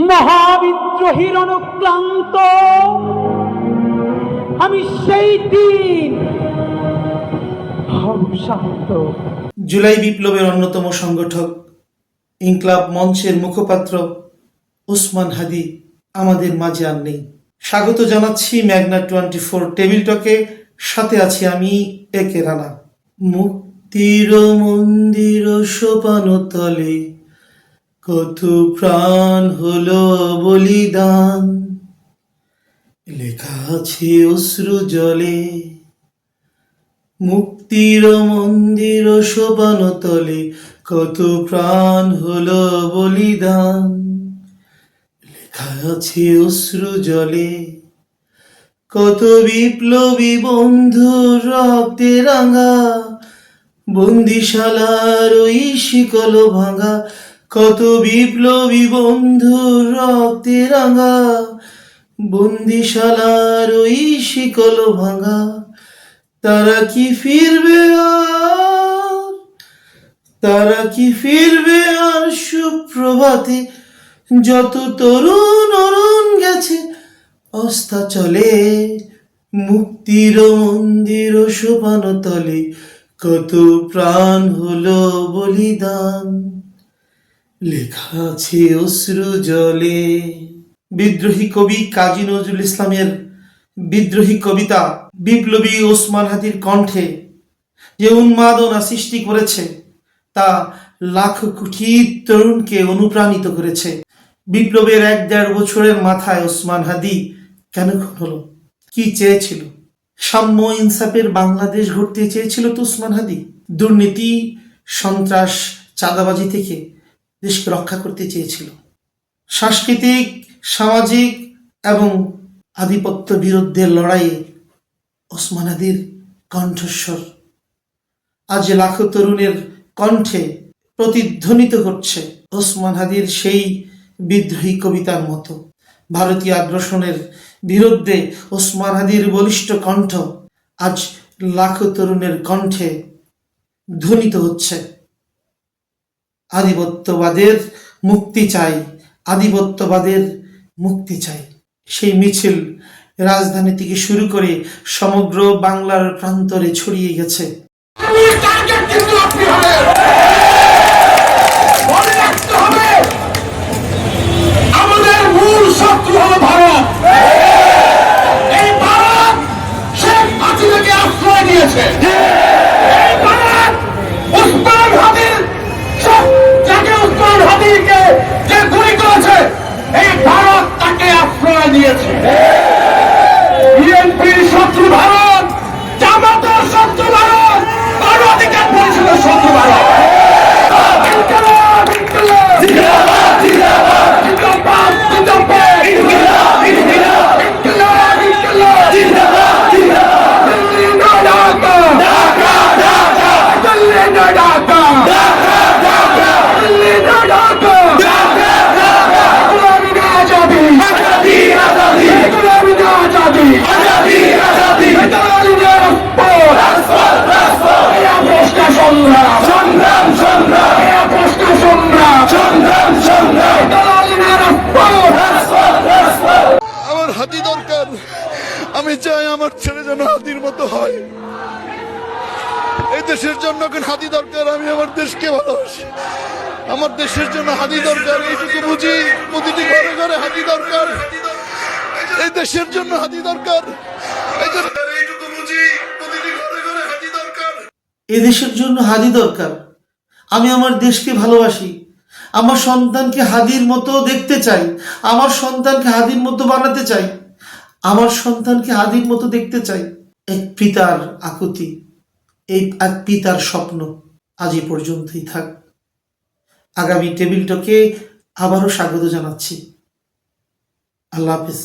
মহাবিদ্রোহীর অনুক্লান্ত আমি সেই দিন হব শান্ত। জুলাই বিপ্লবের অন্যতম সংগঠক ইনকলাব মঞ্চের মুখপাত্র ওসমান হাদী আমাদের মাঝে আর নেই। স্বাগত জানাচ্ছি ম্যাগনা 24 টেবিল টকে। সাথে আছি আমি একে রানা। মুক্তির মন্দির সোপান তলে কত প্রাণ হলো বলিদান, লেখা আছে অশ্রু জলে। মুক্তির মন্দির সোপান তলে কত প্রাণ হলো বলিদান, লেখা আছে অশ্রু জলে। কত বিপ্লবী বন্ধু রক্তে রাঙা, বন্দিশালার ওই শিকল ভাঙা। কত বিপ্লবী বন্ধু রক্তে রাঙা, বন্দিশালার ওই শিকল ভাঙা। তারা কি ফিরবে আর, তারা কি ফিরবে আর সুপ্রভাতে? যত তরুণ অরুণ গেছে অস্তাচলে, মুক্তির মন্দির সোপান তলে কত প্রাণ হলো বলিদান, লেখা আছে অশ্রু জলে। বিদ্রোহী কবি কাজী নজরুল ইসলামের বিদ্রোহী কবিতা বিপ্লবী ওসমান হাদীর কণ্ঠে যে উন্মাদনা সৃষ্টি করেছে তা লাখ কোটি তরুণকে অনুপ্রাণিত করেছে। বিপ্লবের 1-1.5 বছরের মাথায় ওসমান হাদী কেন খুন হলো? কি চেয়েছিল? সাম্য ইনসাফের বাংলাদেশ গড়তে চেয়েছিল তো ওসমান হাদী? দুর্নীতি, সন্ত্রাস, চাঁদাবাজি থেকে দেশকে রক্ষা করতে চেয়েছিল। সাংস্কৃতিক, সামাজিক এবং আধিপত্য বিরুদ্ধে লড়াইয়ে ওসমান হাদীর কণ্ঠস্বর আজ লাখো তরুণের কণ্ঠে প্রতিধ্বনিত করছে ওসমান হাদীর সেই বিদ্রোহী কবিতার মতো। ভারতীয় আগ্রাসনের বিরুদ্ধে ওসমান হাদীর বলিষ্ঠ কণ্ঠ আজ লাখো তরুণের কণ্ঠে ধ্বনিত হচ্ছে। আধিপত্যবাদের মুক্তি চাই, আধিপত্যবাদের মুক্তি চাই। সেই মিছিল রাজধানী থেকে শুরু করে সমগ্র বাংলার প্রান্তরে ছড়িয়ে গেছে। আমাদের মূল শত্রু হলো ভারত। এই ভারত শেখ হাসিনাকে আশ্রয় দিয়েছে। এই ভারত ওসমান হাদীর, যাকে ওসমান হাদীকে যে গুলি করেছে, এই ভারত তাকে আশ্রয় দিয়েছে। বিএনপির শত্রু ভারত, জামাতের শত্রু ভারত, মানবাধিকার পরিষদের শত্রু ভারত। আমার হাতি দরকার। আমি চাই আমার ছেলে যেন হাতির মতো হয়। এই দেশের জন্য হাতি দরকার। আমি আমার দেশকে ভালোবাসি। আমার দেশের জন্য হাতি দরকার, এইটুকু বুঝি। প্রতিটি ঘরে ঘরে হাতি দরকার। এই দেশের জন্য হাতি দরকার। এইটুকু বুঝি, প্রতিটি ঘরে ঘরে হাতি দরকার। এই দেশের জন্য হাদী দরকার। আমি আমার দেশকে ভালোবাসি। আমার সন্তানকে হাদীর মতো দেখতে চাই। আমার সন্তানকে হাদীর মতো বানাতে চাই। আমার সন্তানকে হাদীর মতো দেখতে চাই। এক পিতার আকুতি, এই এক পিতার স্বপ্ন আজ এই পর্যন্তই থাক। আগামী টেবিল টকে আবারও স্বাগত জানাচ্ছি। আল্লাহ হাফেজ।